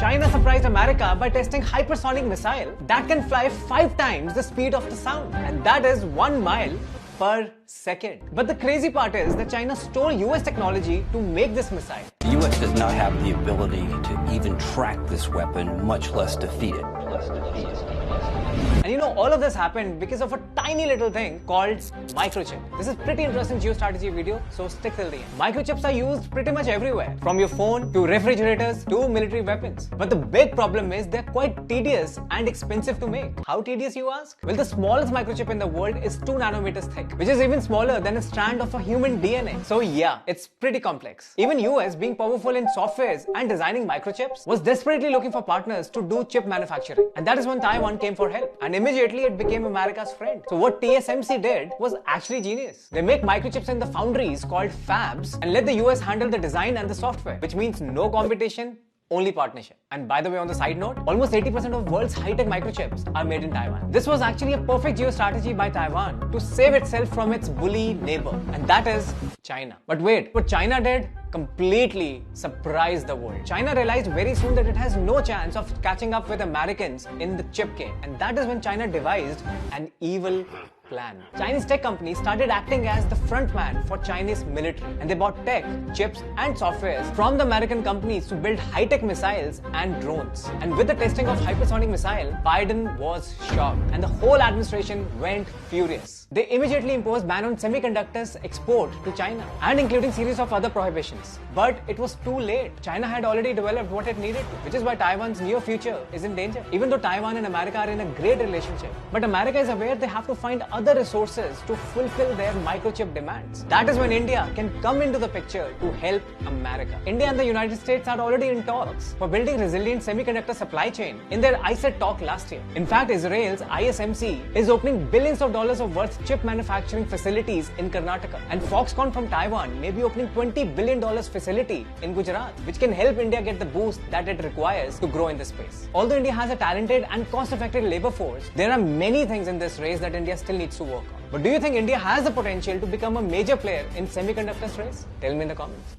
China surprised America by testing hypersonic missile that can fly 5 times the speed of the sound, and that is 1 mile per second. But the crazy part is that China stole US technology to make this missile. The US does not have the ability to even track this weapon, much less defeat it. And you know, all of this happened because of a tiny little thing called microchip. This is pretty interesting geostrategy video, so stick till the end. Microchips are used pretty much everywhere, from your phone to refrigerators to military weapons. But the big problem is they're quite tedious and expensive to make. How tedious, you ask? Well, the smallest microchip in the world is 2 nanometers thick, which is even smaller than a strand of a human DNA. So yeah, it's pretty complex. Even US, being powerful in softwares and designing microchips, was desperately looking for partners to do chip manufacturing. And that is when Taiwan came for help. And immediately it became America's friend. So what TSMC did was actually genius. They make microchips in the foundries called fabs and let the US handle the design and the software, which means no competition, only partnership. And by the way, on the side note, almost 80% of world's high-tech microchips are made in Taiwan. This was actually a perfect geostrategy by Taiwan to save itself from its bully neighbor, and that is China. But wait, what China did completely surprised the world. China realized very soon that it has no chance of catching up with Americans in the chip game, and that is when China devised an evil plan. Chinese tech companies started acting as the front man for Chinese military, and they bought tech, chips and softwares from the American companies to build high-tech missiles and drones. And with the testing of hypersonic missile, Biden was shocked and the whole administration went furious. They immediately imposed ban on semiconductors export to China, and including series of other prohibitions. But it was too late. China had already developed what it needed to, which is why Taiwan's near future is in danger. Even though Taiwan and America are in a great relationship, but America is aware they have to find other resources to fulfill their microchip demands. That is when India can come into the picture to help America. India and the United States are already in talks for building resilient semiconductor supply chain in their ISET talk last year. In fact, Israel's ISMC is opening billions of dollars of worth chip manufacturing facilities in Karnataka, and Foxconn from Taiwan may be opening $20 billion facility in Gujarat, which can help India get the boost that it requires to grow in this space. Although India has a talented and cost-effective labor force, there are many things in this race that India still needs to work on. But do you think India has the potential to become a major player in semiconductors race? Tell me in the comments.